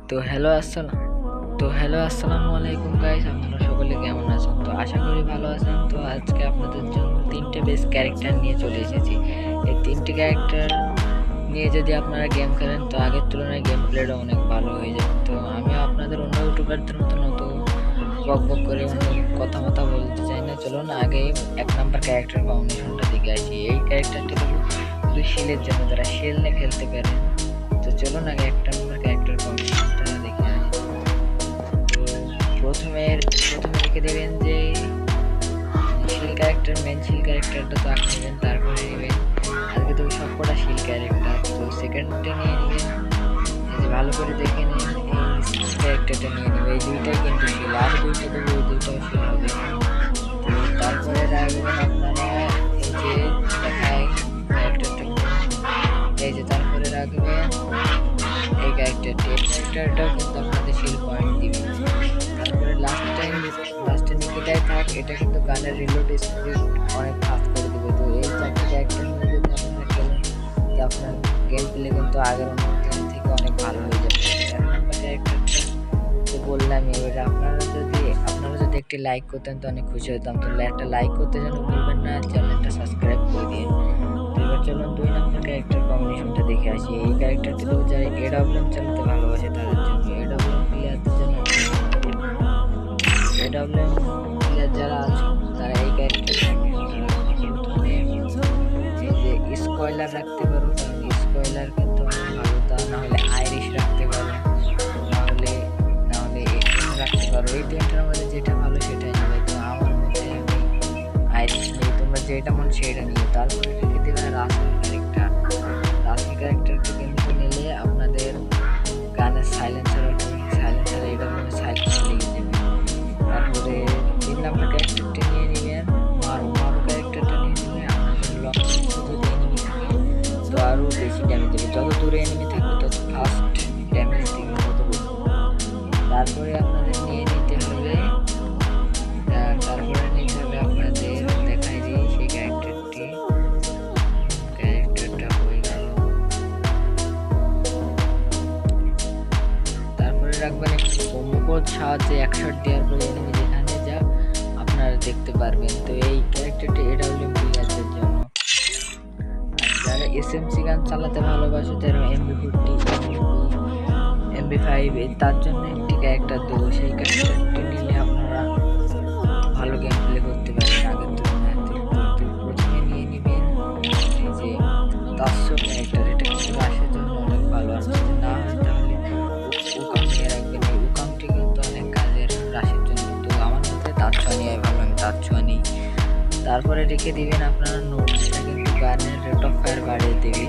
Hello আসসালামু আলাইকুম guys, আপনারা সকলে কেমন আছেন? তো আশা করি ভালো আছেন। তো আজকে আপনাদের জন্য তিনটে বেস ক্যারেক্টার নিয়ে চলে এসেছি। এই তিনটে ক্যারেক্টার নিয়ে যদি আপনারা গেম খেলেন তো আগের তুলনায় গেম প্লেটা অনেক ভালো হয়ে যাবে। তো আমিও আপনাদের অন্য ইউটিউবারদের মতো বক করে অন্য কথা বলতে চাই না। চলুন আগে এক নাম্বার ক্যারেক্টার ফাউন্ডেশনটা দিকে আসি। এই ক্যারেক্টারটি শুধু শিলের জন্য, যারা শিল নিয়ে খেলতে পারেন। তো চলুন আগে একটা নাম্বার ক্যারেক্টার ফাউন্ডেশনটা দেখে আসি। প্রথমে লিখে দেবেন যে মেন শিল ক্যারেক্টারটা তো আঁকে নেবেন, তারপরে নেবেন আজকে তো সবকটা শিল ক্যারেক্টার। তো সেকেন্ডটা নিয়ে নেবেন, এই যে ভালো করে দেখে নিন এই ক্যারেক্টারটা নিয়ে নেবেন। এই দুইটাই কিন্তু শিল, আর দুইটা দেবো, ওই দুইটাও শিল হবে। তো তারপরে রাখবেন আপনারা এই যে দেখায় ক্যারেক্টারটা, এই যে তারপরে রাখবেন এই ক্যারেক্টারটাও কিন্তু আপনাদের শিল পয়েন্ট দিবে। তারপরে লাস্টে নিকেটাই থাক, এটা কিন্তু গানের রিলোড স্পিড অনেক ফাস্ট করে দেবে। তো এই চারটি ক্যারেক্টার নিয়ে যদি আপনারা খেলেন তো আপনার গেম প্লে কিন্তু আগের অন্য গেম থেকে অনেক ভালো হয়ে যাবে। এক নম্বর ক্যারেক্টারটা তো বললামই। এবারে আপনারা যদি একটি লাইক করতেন তো অনেক খুশি হতাম। তো একটা লাইক করতে যেন ভুলবেন না, চ্যানেলটা সাবস্ক্রাইব করে দিন। তো এবার চলুন 2 নম্বর ক্যারেক্টার কম্বিনেশনটা দেখে আসি। এই ক্যারেক্টারটি তো যারা এডব্লিউএম চালাতে ভালোবাসে তাদের জন্য, এডব্লিউএম প্লেয়ারদের জন্য, এডব্লিউএম প্লেয়ার যারা আছে তারা এই ক্যারেক্টারটা প্রথমে এই যে স্কয়লার রাখতে পারো, কারণ স্কয়লার কিন্তু অনেক ভালো। তা না হলে আইরিশ রাখতে পারো, না হলে রাখতে পারো। এই তিনটার মধ্যে যেটা ভালো সেটাই নেবে। তো আমার মতে আমি আইরিশ নেই, তোমরা যেটা মন সেটা নিও। তারপরে রেখে দেবে রাসেল ক্যারেক্টারকে কিন্তু নিলে আপনাদের গানের সাইলেন্সার এটা সাইলেন্সার লেগে যাবে। তারপরে 3 নম্বর ক্যারেক্টারটি নিয়ে নেবেন, মারু ক্যারেক্টারটা নিয়ে নিলে আপনাদের লং যদি এনিমি থাকে তো আরও বেশি ড্যামেজ দেবে। যত দূরে এনিমি থাকবে তত ফাস্ট ড্যামেজ দিবে, তত বেশি। তারপরে আপনাদের নিয়ে নিতে হবে আপনাদের দেখাই দিই সেই ক্যারেক্টারটা হয়ে গেল। তারপরে রাখবেন একটি কম্বো কোড সাহায্যে 1 শট দেওয়ার পরে এনিমি যেখানে যা আপনারা দেখতে পারবেন। তো এই ক্যারেক্টারটি এডব্লিউএম প্লেয়ারদের জন্য। আর যারা এসএমসি গান চালাতে ভালোবাসে, যারা এমবি40 এমবি5 তার জন্য একটি ক্যারেক্টার দেবো। সেই ক্যারেক্টারটি নিলে আপনারা ভালো গেম প্লে করতে পারেন আগের তুলনায়। তো প্রথমে নিয়ে নেবেন এই যে তাৎসো ক্যারেক্টার, এটা কিন্তু রাশের জন্য অনেক ভালো। আর যদি না হয় তাহলে উকাম নিয়ে রাখবেন। এই উকামটি কিন্তু অনেক কাজের রাশের জন্য। তো আমার মতে তাৎসো নিয়ে ভালো, আমি তাৎসো নিই। তারপরে রেখে দিবেন আপনারা নোট, যেটা কিন্তু গানের রেট অফ ফায়ার বাড়িয়ে দেবে।